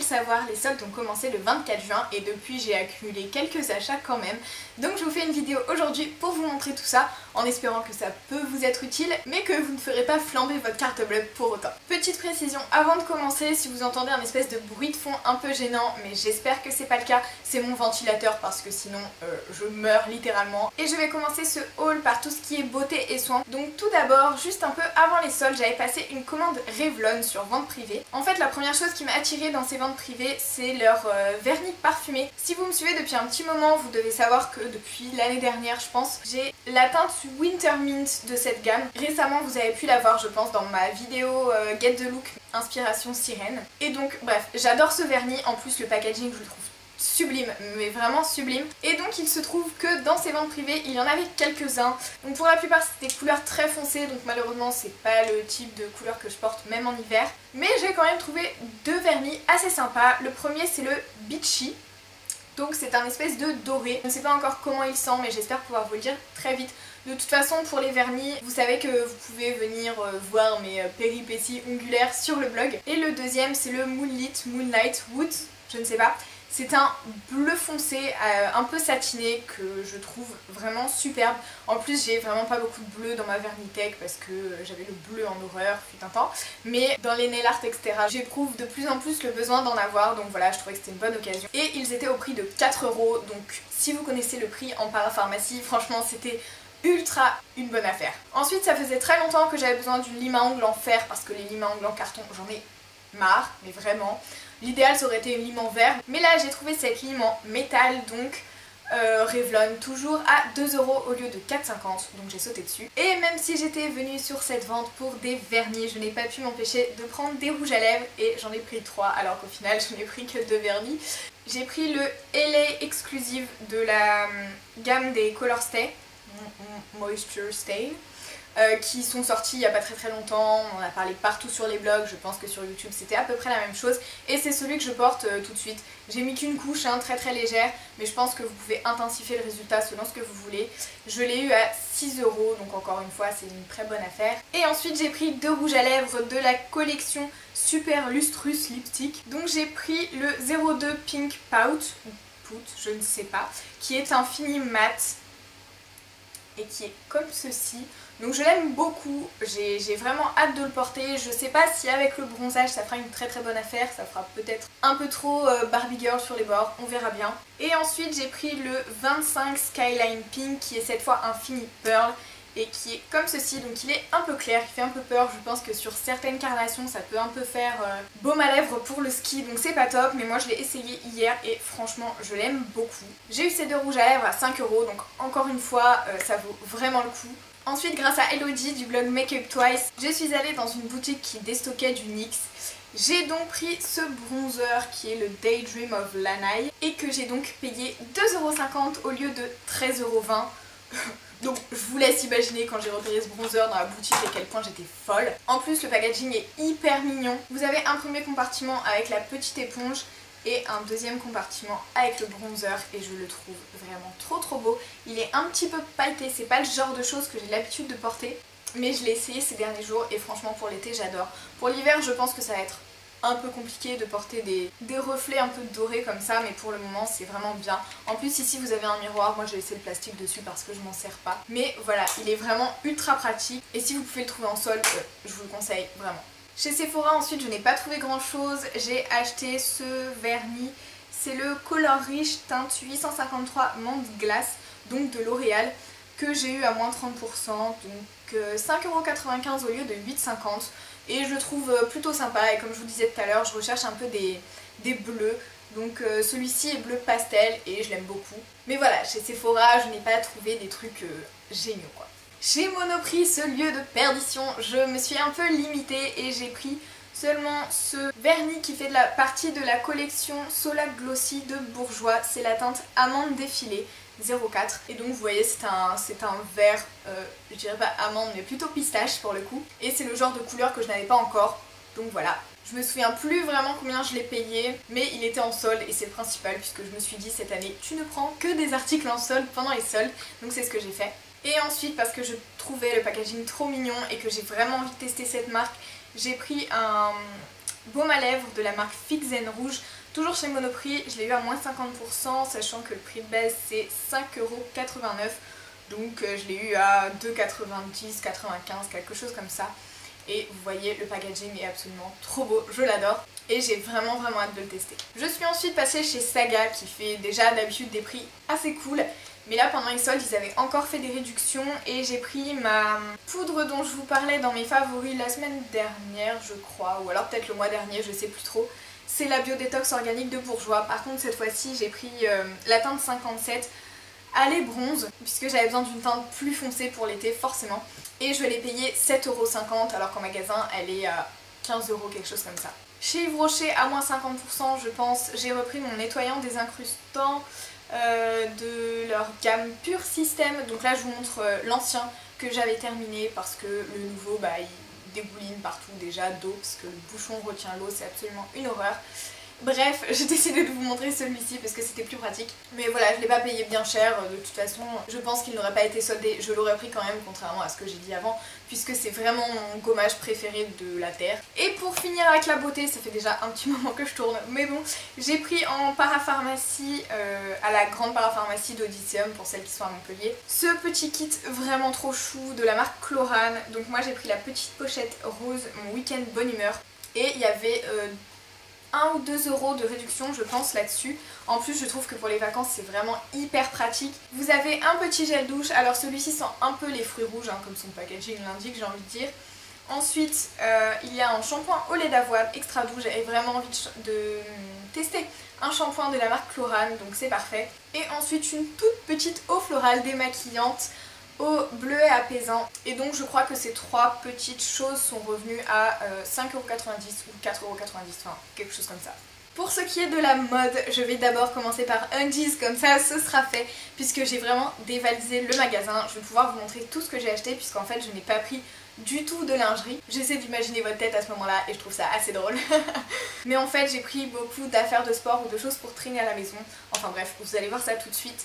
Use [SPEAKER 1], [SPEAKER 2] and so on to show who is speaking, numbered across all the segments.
[SPEAKER 1] le savoir, les soldes ont commencé le 24 juin et depuis j'ai accumulé quelques achats quand même. Donc je vous fais une vidéo aujourd'hui pour vous montrer tout ça, en espérant que ça peut vous être utile, mais que vous ne ferez pas flamber votre carte bleue pour autant. Petite précision avant de commencer, si vous entendez un espèce de bruit de fond un peu gênant, mais j'espère que c'est pas le cas, c'est mon ventilateur parce que sinon je meurs littéralement. Et je vais commencer ce haul par tout ce qui est beauté et soins. Donc tout d'abord, juste un peu avant les soldes, j'avais passé une commande Revlon sur vente privée. En fait la première chose qui m'a attirée dans ces ventes privées, c'est leur vernis parfumé. Si vous me suivez depuis un petit moment, vous devez savoir que depuis l'année dernière je pense, j'ai la teinte Winter Mint de cette gamme. Récemment vous avez pu la voir je pense dans ma vidéo Get the Look inspiration sirène. Et donc bref, j'adore ce vernis, en plus le packaging je le trouve sublime, mais vraiment sublime. Et donc il se trouve que dans ces ventes privées il y en avait quelques-uns. Donc pour la plupart c'était des couleurs très foncées, donc malheureusement c'est pas le type de couleur que je porte même en hiver. Mais j'ai quand même trouvé deux vernis assez sympas. Le premier c'est le Beachy. Donc c'est un espèce de doré. Je ne sais pas encore comment il sent mais j'espère pouvoir vous le dire très vite. De toute façon pour les vernis, vous savez que vous pouvez venir voir mes péripéties ongulaires sur le blog. Et le deuxième c'est le Moonlight Wood, je ne sais pas. C'est un bleu foncé un peu satiné que je trouve vraiment superbe. En plus j'ai vraiment pas beaucoup de bleu dans ma Vernitech parce que j'avais le bleu en horreur fut un temps. Mais dans les nail art etc j'éprouve de plus en plus le besoin d'en avoir, donc voilà je trouvais que c'était une bonne occasion. Et ils étaient au prix de 4 €, donc si vous connaissez le prix en parapharmacie, franchement c'était ultra une bonne affaire. Ensuite ça faisait très longtemps que j'avais besoin d'une lime à ongles en fer parce que les limes à ongles en carton j'en ai marre, mais vraiment. L'idéal ça aurait été une lime en verre, mais là j'ai trouvé cette lime en métal, donc Revlon, toujours à 2 € au lieu de 4,50 €, donc j'ai sauté dessus. Et même si j'étais venue sur cette vente pour des vernis, je n'ai pas pu m'empêcher de prendre des rouges à lèvres et j'en ai pris 3 alors qu'au final je n'ai pris que 2 vernis. J'ai pris le LA Exclusive de la gamme des Color Stay, Moisture Stay. Qui sont sortis il n'y a pas très longtemps, on en a parlé partout sur les blogs, je pense que sur YouTube c'était à peu près la même chose et c'est celui que je porte tout de suite. J'ai mis qu'une couche hein, très légère, mais je pense que vous pouvez intensifier le résultat selon ce que vous voulez. Je l'ai eu à 6 €, donc encore une fois c'est une très bonne affaire. Et ensuite j'ai pris deux rouges à lèvres de la collection Super Lustrous Lipstick. Donc j'ai pris le 02 Pink Pout, je ne sais pas, qui est un fini mat et qui est comme ceci. Donc je l'aime beaucoup, j'ai vraiment hâte de le porter. Je sais pas si avec le bronzage ça fera une très bonne affaire, ça fera peut-être un peu trop Barbie Girl sur les bords, on verra bien. Et ensuite j'ai pris le 25 Skyline Pink qui est cette fois un fini pearl et qui est comme ceci, donc il est un peu clair, il fait un peu peur, je pense que sur certaines carnations ça peut un peu faire baume à lèvres pour le ski, donc c'est pas top, mais moi je l'ai essayé hier et franchement je l'aime beaucoup. J'ai eu ces deux rouges à lèvres à 5 €, donc encore une fois ça vaut vraiment le coup. Ensuite grâce à Elodie du blog Make Up Twice, je suis allée dans une boutique qui déstockait du NYX. J'ai donc pris ce bronzer qui est le Daydream of Lanai et que j'ai donc payé 2,50 € au lieu de 13,20 €. Donc je vous laisse imaginer quand j'ai repéré ce bronzer dans la boutique à quel point j'étais folle. En plus le packaging est hyper mignon. Vous avez un premier compartiment avec la petite éponge et un deuxième compartiment avec le bronzer et je le trouve vraiment trop beau. Il est un petit peu pailleté, c'est pas le genre de choses que j'ai l'habitude de porter, mais je l'ai essayé ces derniers jours et franchement pour l'été j'adore. Pour l'hiver je pense que ça va être un peu compliqué de porter des reflets un peu dorés comme ça, mais pour le moment c'est vraiment bien. En plus ici vous avez un miroir, moi j'ai laissé le plastique dessus parce que je m'en sers pas, mais voilà il est vraiment ultra pratique et si vous pouvez le trouver en solde je vous le conseille vraiment. Chez Sephora ensuite je n'ai pas trouvé grand chose, j'ai acheté ce vernis, c'est le Color Rich teinte 853 Monde Glace, donc de L'Oréal, que j'ai eu à moins 30%, donc 5,95 € au lieu de 8,50 € et je le trouve plutôt sympa et comme je vous disais tout à l'heure je recherche un peu des bleus, donc celui-ci est bleu pastel et je l'aime beaucoup. Mais voilà, chez Sephora je n'ai pas trouvé des trucs géniaux quoi. Chez Monoprix, ce lieu de perdition, je me suis un peu limitée et j'ai pris seulement ce vernis qui fait de la partie de la collection Sola Glossy de Bourjois. C'est la teinte amande défilée 04 et donc vous voyez c'est un vert, je dirais pas amande mais plutôt pistache pour le coup. Et c'est le genre de couleur que je n'avais pas encore, donc voilà. Je me souviens plus vraiment combien je l'ai payé, mais il était en solde et c'est le principal puisque je me suis dit cette année tu ne prends que des articles en solde pendant les soldes, donc c'est ce que j'ai fait. Et ensuite parce que je trouvais le packaging trop mignon et que j'ai vraiment envie de tester cette marque, j'ai pris baume à lèvres de la marque Fix & Rouge, toujours chez Monoprix. Je l'ai eu à moins 50%, sachant que le prix de base c'est 5,89 €. Donc je l'ai eu à 2,90, 95, quelque chose comme ça. Et vous voyez, le packaging est absolument trop beau, je l'adore. Et j'ai vraiment hâte de le tester. Je suis ensuite passée chez Saga qui fait déjà d'habitude des prix assez cool. Mais là pendant les soldes ils avaient encore fait des réductions et j'ai pris ma poudre dont je vous parlais dans mes favoris la semaine dernière je crois, ou alors peut-être le mois dernier, je sais plus trop. C'est la Biodétox organique de Bourjois. Par contre cette fois-ci j'ai pris la teinte 57 à lait bronze puisque j'avais besoin d'une teinte plus foncée pour l'été forcément. Et je l'ai payée 7,50 € alors qu'en magasin elle est à 15 € quelque chose comme ça. Chez Yves Rocher à moins 50% je pense, j'ai repris mon nettoyant désincrustant de leur gamme Pure System. Donc là je vous montre l'ancien que j'avais terminé parce que le nouveau il dégouline partout déjà d'eau parce que le bouchon retient l'eau, c'est absolument une horreur. Bref, j'ai décidé de vous montrer celui-ci parce que c'était plus pratique. Mais voilà, je ne l'ai pas payé bien cher, de toute façon je pense qu'il n'aurait pas été soldé, je l'aurais pris quand même contrairement à ce que j'ai dit avant, puisque c'est vraiment mon gommage préféré de la terre. Et pour finir avec la beauté, ça fait déjà un petit moment que je tourne, mais bon, j'ai pris en parapharmacie, à la grande parapharmacie d'Odysseum pour celles qui sont à Montpellier, ce petit kit vraiment trop chou de la marque Chlorane. Donc moi j'ai pris la petite pochette rose, mon week-end bonne humeur, et il y avait 1 ou 2 € de réduction je pense là-dessus. En plus je trouve que pour les vacances c'est vraiment hyper pratique. Vous avez un petit gel douche, alors celui-ci sent un peu les fruits rouges comme son packaging l'indique, j'ai envie de dire. Ensuite il y a un shampoing au lait d'avoine extra doux, j'avais vraiment envie de tester un shampoing de la marque Chlorane donc c'est parfait. Et ensuite une toute petite eau florale démaquillante au bleuet apaisant, et donc je crois que ces trois petites choses sont revenues à 5,90 € ou 4,90 €, enfin quelque chose comme ça. Pour ce qui est de la mode, je vais d'abord commencer par Undies, comme ça ce sera fait, puisque j'ai vraiment dévalisé le magasin. Je vais pouvoir vous montrer tout ce que j'ai acheté, puisqu'en fait je n'ai pas pris du tout de lingerie. J'essaie d'imaginer votre tête à ce moment-là et je trouve ça assez drôle. Mais en fait j'ai pris beaucoup d'affaires de sport ou de choses pour traîner à la maison. Enfin bref, vous allez voir ça tout de suite.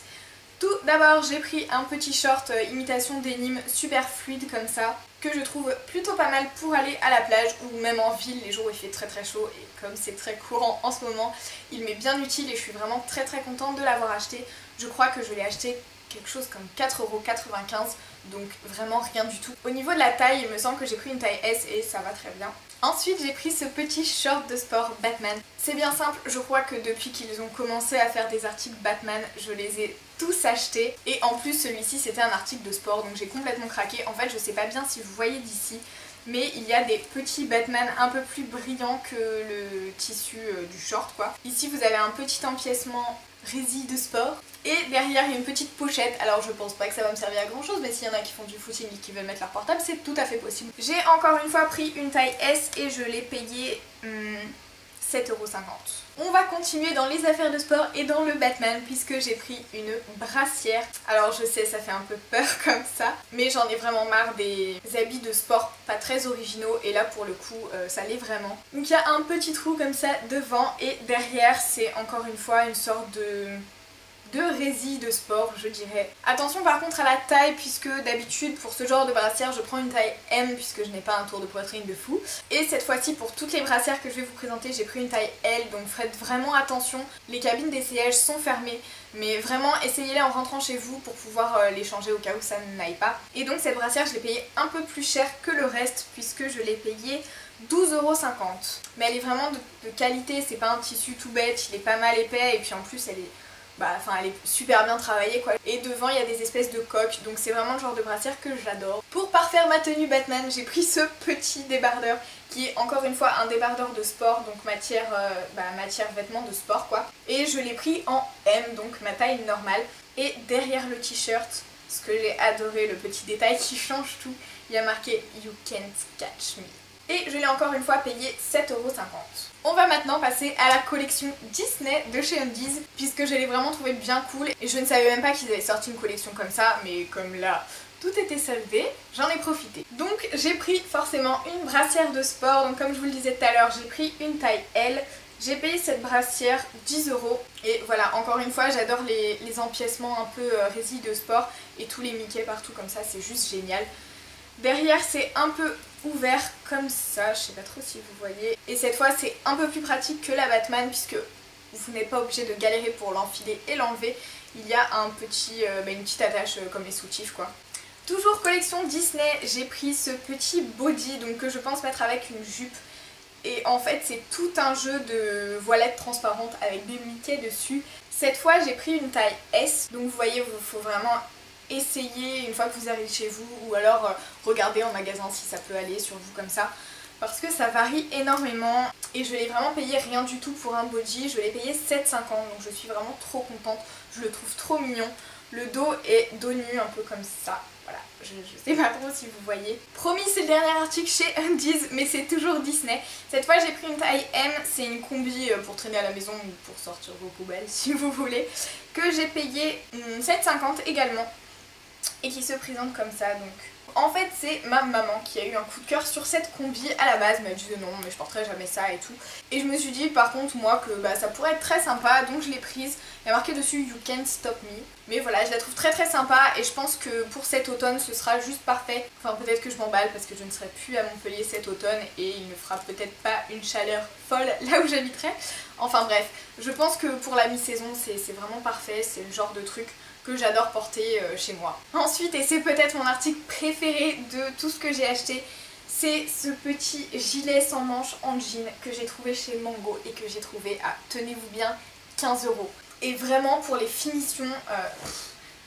[SPEAKER 1] Tout d'abord j'ai pris un petit short imitation denim super fluide comme ça, que je trouve plutôt pas mal pour aller à la plage ou même en ville les jours où il fait très chaud, et comme c'est très courant en ce moment, il m'est bien utile et je suis vraiment très contente de l'avoir acheté. Je crois que je l'ai acheté quelque chose comme 4,95 €, donc vraiment rien du tout. Au niveau de la taille, il me semble que j'ai pris une taille S et ça va très bien. Ensuite j'ai pris ce petit short de sport Batman. C'est bien simple, je crois que depuis qu'ils ont commencé à faire des articles Batman, je les ai tous achetés. Et en plus celui-ci c'était un article de sport donc j'ai complètement craqué. En fait je sais pas bien si vous voyez d'ici, mais il y a des petits Batman un peu plus brillants que le tissu du short quoi. Ici vous avez un petit empiècement résille de sport. Et derrière il y a une petite pochette, alors je pense pas que ça va me servir à grand chose, mais s'il y en a qui font du footing et qui veulent mettre leur portable, c'est tout à fait possible. J'ai encore une fois pris une taille S et je l'ai payé 7,50 €. On va continuer dans les affaires de sport et dans le Batman puisque j'ai pris une brassière. Alors je sais ça fait un peu peur comme ça, mais j'en ai vraiment marre des habits de sport pas très originaux et là pour le coup ça l'est vraiment. Donc il y a un petit trou comme ça devant et derrière c'est encore une fois une sorte de résille de sport je dirais. Attention par contre à la taille puisque d'habitude pour ce genre de brassière je prends une taille M puisque je n'ai pas un tour de poitrine de fou. Et cette fois-ci pour toutes les brassières que je vais vous présenter j'ai pris une taille L, donc faites vraiment attention. Les cabines d'essayage sont fermées mais vraiment essayez-les en rentrant chez vous pour pouvoir les changer au cas où ça n'aille pas. Et donc cette brassière je l'ai payée un peu plus cher que le reste puisque je l'ai payée 12,50 €. Mais elle est vraiment de qualité, c'est pas un tissu tout bête, il est pas mal épais et puis en plus elle est elle est super bien travaillée quoi. Et devant il y a des espèces de coques, donc c'est vraiment le genre de brassière que j'adore. Pour parfaire ma tenue Batman, j'ai pris ce petit débardeur qui est encore une fois un débardeur de sport, donc matière vêtements de sport quoi. Et je l'ai pris en M, donc ma taille normale. Et derrière le t-shirt, ce que j'ai adoré, le petit détail qui change tout, il y a marqué You can't catch me. Et je l'ai encore une fois payé 7,50 €. On va maintenant passer à la collection Disney de chez Undies, puisque je l'ai vraiment trouvé bien cool et je ne savais même pas qu'ils avaient sorti une collection comme ça, mais comme là tout était soldé, j'en ai profité. Donc j'ai pris forcément une brassière de sport, donc comme je vous le disais tout à l'heure, j'ai pris une taille L. J'ai payé cette brassière 10 € et voilà, encore une fois j'adore les empiècements un peu résille de sport et tous les Mickey partout comme ça, c'est juste génial. Derrière c'est un peu ouvert comme ça, je sais pas trop si vous voyez. Et cette fois c'est un peu plus pratique que la Batman puisque vous n'êtes pas obligé de galérer pour l'enfiler et l'enlever. Il y a un petit, une petite attache comme les soutifs quoi. Toujours collection Disney, j'ai pris ce petit body donc que je pense mettre avec une jupe. Et en fait c'est tout un jeu de voilettes transparentes avec des Mickey dessus. Cette fois j'ai pris une taille S, donc vous voyez il faut vraiment essayer une fois que vous arrivez chez vous ou alors regarder en magasin si ça peut aller sur vous comme ça. Parce que ça varie énormément et je l'ai vraiment payé rien du tout pour un body, je l'ai payé 7,50 donc je suis vraiment trop contente, je le trouve trop mignon. Le dos est dos nu un peu comme ça, voilà, je sais pas trop si vous voyez. Promis c'est le dernier article chez Undies mais c'est toujours Disney. Cette fois j'ai pris une taille M, c'est une combi pour traîner à la maison ou pour sortir vos poubelles si vous voulez, que j'ai payé 7,50 également et qui se présente comme ça donc. En fait c'est ma maman qui a eu un coup de cœur sur cette combi à la base, elle m'a dit non mais je porterai jamais ça et tout. Et je me suis dit par contre moi que ça pourrait être très sympa donc je l'ai prise. Il y a marqué dessus You Can't Stop Me. Mais voilà je la trouve très très sympa et je pense que pour cet automne ce sera juste parfait. Enfin peut-être que je m'emballe parce que je ne serai plus à Montpellier cet automne et il ne fera peut-être pas une chaleur folle là où j'habiterai. Enfin bref, je pense que pour la mi-saison c'est vraiment parfait, c'est le genre de truc que j'adore porter chez moi. Ensuite, et c'est peut-être mon article préféré de tout ce que j'ai acheté, c'est ce petit gilet sans manches en jean que j'ai trouvé chez Mango et que j'ai trouvé à, tenez-vous bien, 15 €. Et vraiment pour les finitions,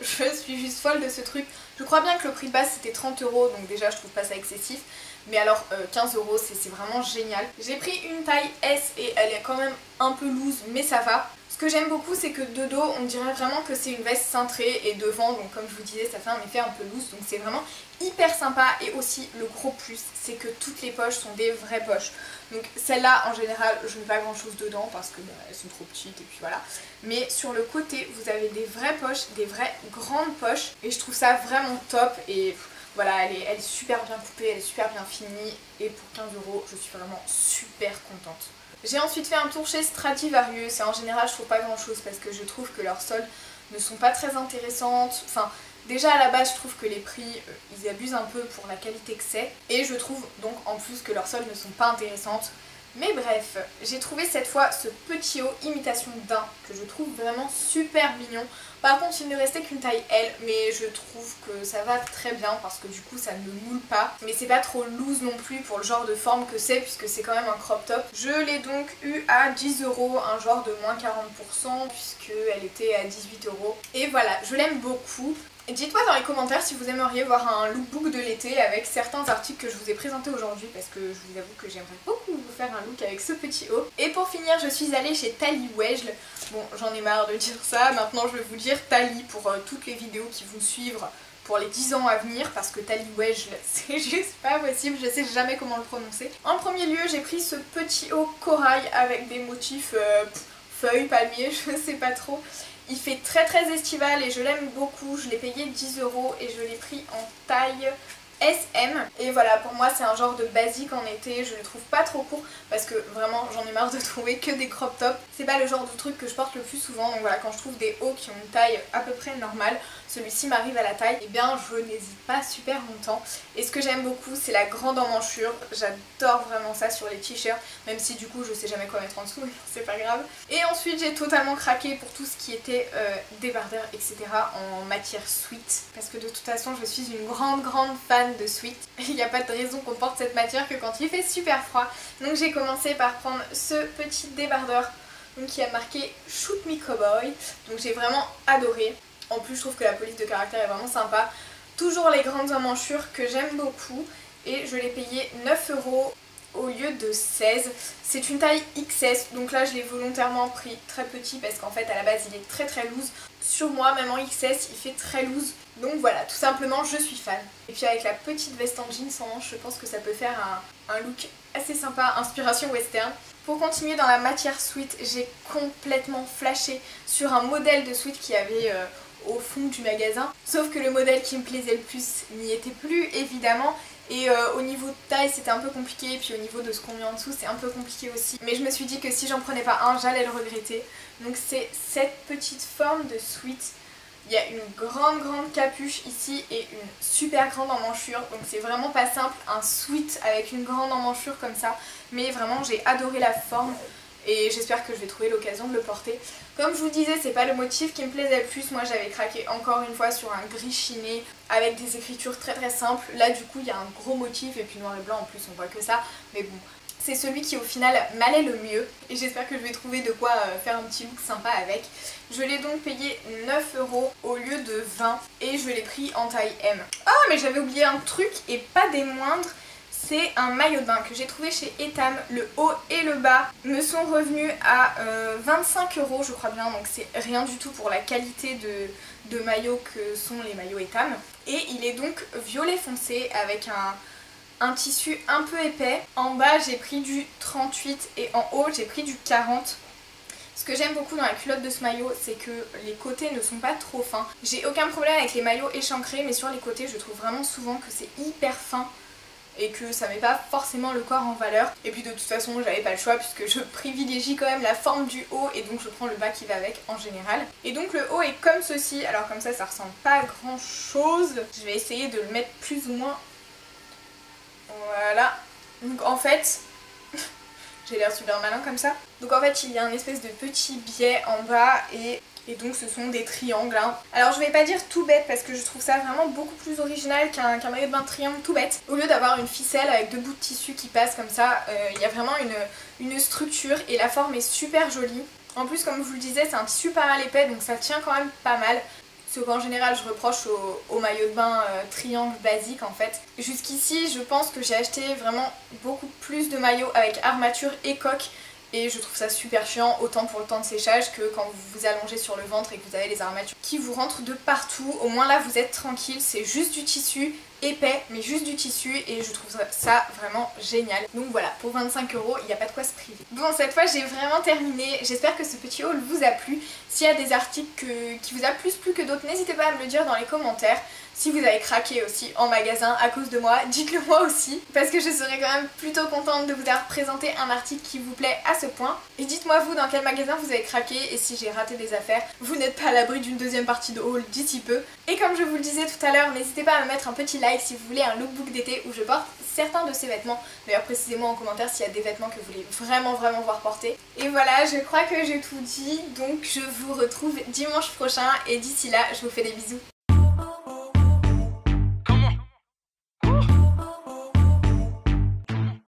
[SPEAKER 1] je suis juste folle de ce truc. Je crois bien que le prix de base c'était 30 €, donc déjà je trouve pas ça excessif. Mais alors 15 € c'est vraiment génial. J'ai pris une taille S et elle est quand même un peu loose mais ça va. Ce que j'aime beaucoup c'est que de dos on dirait vraiment que c'est une veste cintrée et devant donc comme je vous disais ça fait un effet un peu loose donc c'est vraiment hyper sympa. Et aussi le gros plus c'est que toutes les poches sont des vraies poches. Donc celle-là en général je mets pas grand chose dedans parce que elles sont trop petites et puis voilà. Mais sur le côté vous avez des vraies poches, des vraies grandes poches et je trouve ça vraiment top et voilà elle est super bien coupée, elle est super bien finie et pour 15 € je suis vraiment super contente. J'ai ensuite fait un tour chez Stradivarius et en général je trouve pas grand chose parce que je trouve que leurs soldes ne sont pas très intéressantes. Enfin déjà à la base je trouve que les prix ils abusent un peu pour la qualité que c'est et je trouve donc en plus que leurs soldes ne sont pas intéressantes. Mais bref, j'ai trouvé cette fois ce petit haut imitation daim que je trouve vraiment super mignon. Par contre il ne restait qu'une taille L mais je trouve que ça va très bien parce que du coup ça ne moule pas. Mais c'est pas trop loose non plus pour le genre de forme que c'est puisque c'est quand même un crop top. Je l'ai donc eu à 10 €, un genre de moins 40% puisqu'elle était à 18 €. Et voilà, je l'aime beaucoup. Dites-moi dans les commentaires si vous aimeriez voir un lookbook de l'été avec certains articles que je vous ai présentés aujourd'hui parce que je vous avoue que j'aimerais beaucoup vous faire un look avec ce petit haut. Et pour finir je suis allée chez Tally Wejle. Bon j'en ai marre de dire ça, maintenant je vais vous dire Tally pour toutes les vidéos qui vont suivre pour les 10 ans à venir parce que Tally Wejle c'est juste pas possible, je sais jamais comment le prononcer. En premier lieu j'ai pris ce petit haut corail avec des motifs feuilles, palmiers, je sais pas trop. Il fait très très estival et je l'aime beaucoup, je l'ai payé 10 € et je l'ai pris en taille SM. Et voilà, pour moi c'est un genre de basique en été, je le trouve pas trop court parce que vraiment j'en ai marre de trouver que des crop tops. C'est pas le genre de truc que je porte le plus souvent, donc voilà, quand je trouve des hauts qui ont une taille à peu près normale, celui-ci m'arrive à la taille, et bien je n'hésite pas super longtemps. Et ce que j'aime beaucoup c'est la grande emmanchure, j'adore vraiment ça sur les t-shirts, même si du coup je sais jamais quoi mettre en dessous, mais c'est pas grave. Et ensuite j'ai totalement craqué pour tout ce qui était débardeur etc. en matière sweat, parce que de toute façon je suis une grande fan de sweat. Il n'y a pas de raison qu'on porte cette matière que quand il fait super froid. Donc j'ai commencé par prendre ce petit débardeur donc, qui a marqué Shoot Me Cowboy. Donc j'ai vraiment adoré. En plus je trouve que la police de caractère est vraiment sympa. Toujours les grandes emmanchures que j'aime beaucoup et je l'ai payé 9 € au lieu de 16. C'est une taille XS donc là je l'ai volontairement pris très petit parce qu'en fait à la base il est très loose. Sur moi même en XS il fait très loose. Donc voilà, tout simplement je suis fan. Et puis avec la petite veste en jean sans manches je pense que ça peut faire un look assez sympa, inspiration western. Pour continuer dans la matière sweat, j'ai complètement flashé sur un modèle de sweat qui avait au fond du magasin. Sauf que le modèle qui me plaisait le plus n'y était plus évidemment. Et au niveau de taille c'était un peu compliqué, et puis au niveau de ce qu'on met en dessous c'est un peu compliqué aussi. Mais je me suis dit que si j'en prenais pas un j'allais le regretter. Donc c'est cette petite forme de sweat. Il y a une grande capuche ici et une super grande emmanchure, donc c'est vraiment pas simple, un sweat avec une grande emmanchure comme ça, mais vraiment j'ai adoré la forme et j'espère que je vais trouver l'occasion de le porter. Comme je vous disais, c'est pas le motif qui me plaisait le plus, moi j'avais craqué encore une fois sur un gris chiné avec des écritures très simples. Là du coup il y a un gros motif et puis noir et blanc en plus on voit que ça, mais bon. C'est celui qui au final m'allait le mieux et j'espère que je vais trouver de quoi faire un petit look sympa avec. Je l'ai donc payé 9 € au lieu de 20 et je l'ai pris en taille M. Ah mais j'avais oublié un truc et pas des moindres, c'est un maillot de bain que j'ai trouvé chez Etam. Le haut et le bas me sont revenus à 25 € je crois bien, donc c'est rien du tout pour la qualité de maillot que sont les maillots Etam. Et il est donc violet foncé avec un tissu un peu épais. En bas j'ai pris du 38 et en haut j'ai pris du 40. Ce que j'aime beaucoup dans la culotte de ce maillot, c'est que les côtés ne sont pas trop fins. J'ai aucun problème avec les maillots échancrés, mais sur les côtés je trouve vraiment souvent que c'est hyper fin et que ça met pas forcément le corps en valeur. Et puis de toute façon j'avais pas le choix puisque je privilégie quand même la forme du haut et donc je prends le bas qui va avec en général. Et donc le haut est comme ceci, alors comme ça ressemble pas à grand chose. Je vais essayer de le mettre plus ou moins. Voilà, donc en fait, j'ai l'air super malin comme ça. Donc en fait il y a un espèce de petit biais en bas et donc ce sont des triangles. Hein. Alors je vais pas dire tout bête parce que je trouve ça vraiment beaucoup plus original qu'un maillot de bain de triangle tout bête. Au lieu d'avoir une ficelle avec deux bouts de tissu qui passent comme ça, il y a vraiment une structure et la forme est super jolie. En plus comme je vous le disais c'est un tissu pas mal épais donc ça tient quand même pas mal. Ce qu'en général je reproche au maillot de bain triangle basique en fait. Jusqu'ici je pense que j'ai acheté vraiment beaucoup plus de maillots avec armature et coque et je trouve ça super chiant autant pour le temps de séchage que quand vous vous allongez sur le ventre et que vous avez les armatures qui vous rentrent de partout. Au moins là vous êtes tranquille, c'est juste du tissu épais mais juste du tissu et je trouve ça vraiment génial. Donc voilà, pour 25 €, il n'y a pas de quoi se priver. Bon, cette fois j'ai vraiment terminé, j'espère que ce petit haul vous a plu. S'il y a des articles qui vous a plus plu que d'autres, n'hésitez pas à me le dire dans les commentaires. Si vous avez craqué aussi en magasin à cause de moi, dites-le moi aussi parce que je serais quand même plutôt contente de vous avoir présenté un article qui vous plaît à ce point. Et dites-moi vous dans quel magasin vous avez craqué et si j'ai raté des affaires, vous n'êtes pas à l'abri d'une deuxième partie de haul d'ici peu. Et comme je vous le disais tout à l'heure, n'hésitez pas à me mettre un petit like si vous voulez un lookbook d'été où je porte certains de ces vêtements. D'ailleurs précisez-moi en commentaire s'il y a des vêtements que vous voulez vraiment voir porter. Et voilà, je crois que j'ai tout dit, donc je vous retrouve dimanche prochain et d'ici là, je vous fais des bisous.